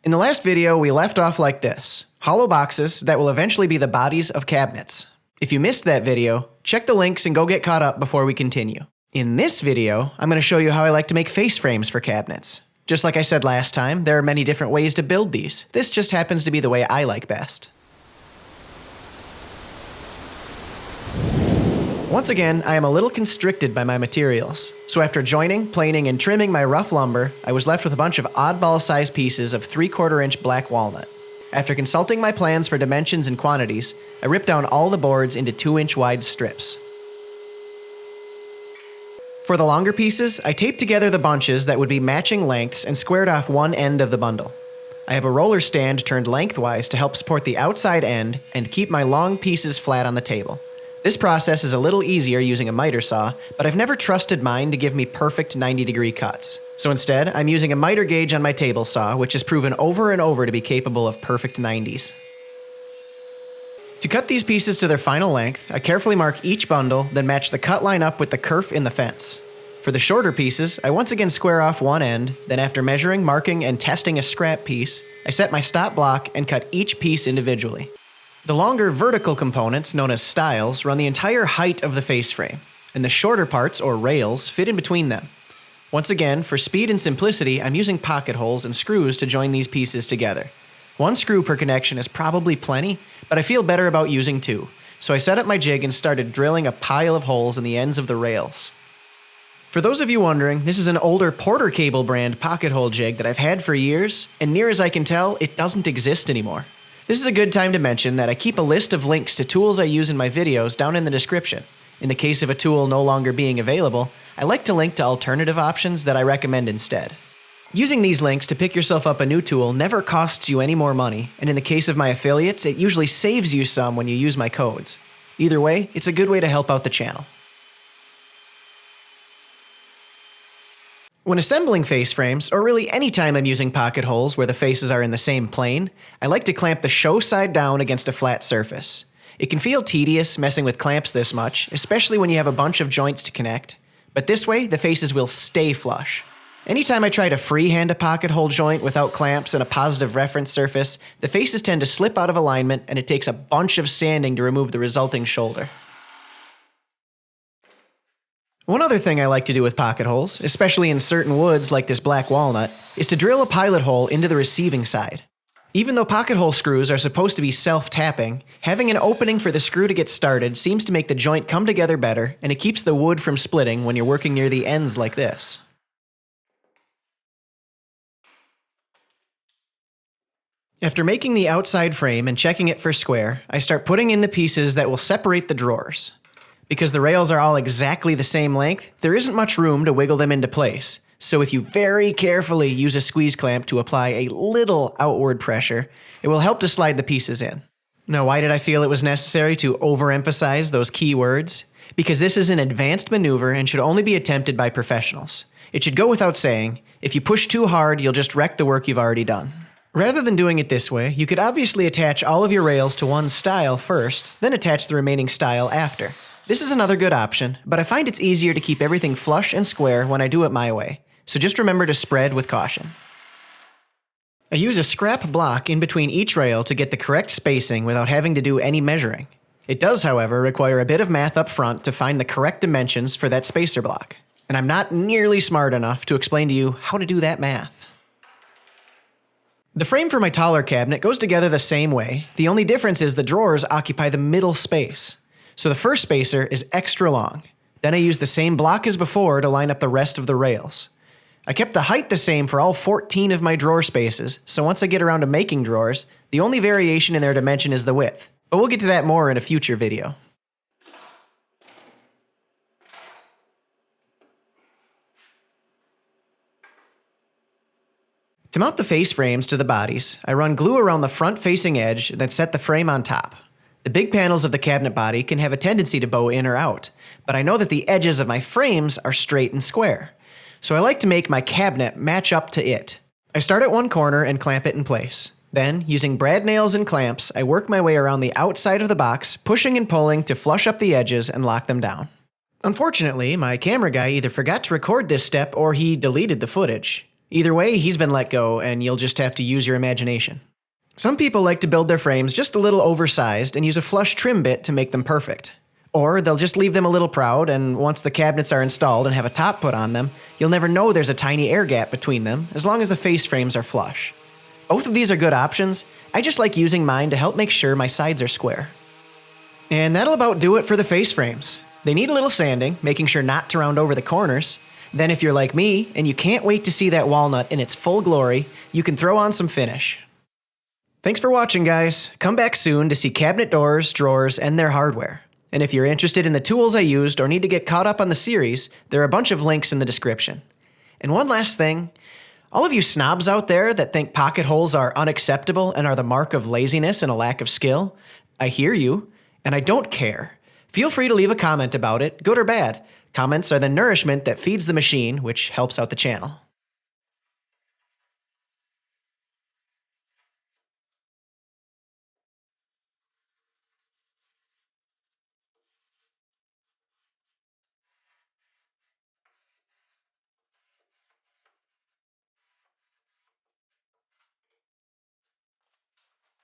In the last video, we left off like this: hollow boxes that will eventually be the bodies of cabinets. If you missed that video, check the links and go get caught up before we continue. In this video, I'm going to show you how I like to make face frames for cabinets. Just like I said last time, there are many different ways to build these. This just happens to be the way I like best. Once again, I am a little constricted by my materials. So after joining, planing, and trimming my rough lumber, I was left with a bunch of oddball-sized pieces of 3/4 inch black walnut. After consulting my plans for dimensions and quantities, I ripped down all the boards into 2-inch wide strips. For the longer pieces, I taped together the bunches that would be matching lengths and squared off one end of the bundle. I have a roller stand turned lengthwise to help support the outside end and keep my long pieces flat on the table. This process is a little easier using a miter saw, but I've never trusted mine to give me perfect 90-degree cuts. So instead, I'm using a miter gauge on my table saw, which has proven over and over to be capable of perfect 90s. To cut these pieces to their final length, I carefully mark each bundle, then match the cut line up with the kerf in the fence. For the shorter pieces, I once again square off one end, then after measuring, marking, and testing a scrap piece, I set my stop block and cut each piece individually. The longer vertical components, known as stiles, run the entire height of the face frame, and the shorter parts, or rails, fit in between them. Once again, for speed and simplicity, I'm using pocket holes and screws to join these pieces together. One screw per connection is probably plenty, but I feel better about using two, so I set up my jig and started drilling a pile of holes in the ends of the rails. For those of you wondering, this is an older Porter Cable brand pocket hole jig that I've had for years, and near as I can tell, it doesn't exist anymore. This is a good time to mention that I keep a list of links to tools I use in my videos down in the description. In the case of a tool no longer being available, I like to link to alternative options that I recommend instead. Using these links to pick yourself up a new tool never costs you any more money, and in the case of my affiliates, it usually saves you some when you use my codes. Either way, it's a good way to help out the channel. When assembling face frames, or really any time I'm using pocket holes where the faces are in the same plane, I like to clamp the show side down against a flat surface. It can feel tedious messing with clamps this much, especially when you have a bunch of joints to connect, but this way the faces will stay flush. Anytime I try to freehand a pocket hole joint without clamps and a positive reference surface, the faces tend to slip out of alignment and it takes a bunch of sanding to remove the resulting shoulder. One other thing I like to do with pocket holes, especially in certain woods like this black walnut, is to drill a pilot hole into the receiving side. Even though pocket hole screws are supposed to be self-tapping, having an opening for the screw to get started seems to make the joint come together better, and it keeps the wood from splitting when you're working near the ends like this. After making the outside frame and checking it for square, I start putting in the pieces that will separate the drawers. Because the rails are all exactly the same length, there isn't much room to wiggle them into place. So if you very carefully use a squeeze clamp to apply a little outward pressure, it will help to slide the pieces in. Now, why did I feel it was necessary to overemphasize those key words? Because this is an advanced maneuver and should only be attempted by professionals. It should go without saying, if you push too hard, you'll just wreck the work you've already done. Rather than doing it this way, you could obviously attach all of your rails to one stile first, then attach the remaining stile after. This is another good option, but I find it's easier to keep everything flush and square when I do it my way, so just remember to spread with caution. I use a scrap block in between each rail to get the correct spacing without having to do any measuring. It does, however, require a bit of math up front to find the correct dimensions for that spacer block, and I'm not nearly smart enough to explain to you how to do that math. The frame for my taller cabinet goes together the same way, the only difference is the drawers occupy the middle space. So the first spacer is extra long. Then I use the same block as before to line up the rest of the rails. I kept the height the same for all 14 of my drawer spaces, so once I get around to making drawers, the only variation in their dimension is the width. But we'll get to that more in a future video. To mount the face frames to the bodies, I run glue around the front-facing edge, then set the frame on top. The big panels of the cabinet body can have a tendency to bow in or out, but I know that the edges of my frames are straight and square. So I like to make my cabinet match up to it. I start at one corner and clamp it in place. Then, using brad nails and clamps, I work my way around the outside of the box, pushing and pulling to flush up the edges and lock them down. Unfortunately, my camera guy either forgot to record this step or he deleted the footage. Either way, he's been let go, and you'll just have to use your imagination. Some people like to build their frames just a little oversized and use a flush trim bit to make them perfect. Or they'll just leave them a little proud, and once the cabinets are installed and have a top put on them, you'll never know there's a tiny air gap between them as long as the face frames are flush. Both of these are good options. I just like using mine to help make sure my sides are square. And that'll about do it for the face frames. They need a little sanding, making sure not to round over the corners. Then if you're like me, and you can't wait to see that walnut in its full glory, you can throw on some finish. Thanks for watching, guys. Come back soon to see cabinet doors, drawers, and their hardware. And if you're interested in the tools I used or need to get caught up on the series, there are a bunch of links in the description. And one last thing, all of you snobs out there that think pocket holes are unacceptable and are the mark of laziness and a lack of skill, I hear you, and I don't care. Feel free to leave a comment about it, good or bad. Comments are the nourishment that feeds the machine, which helps out the channel.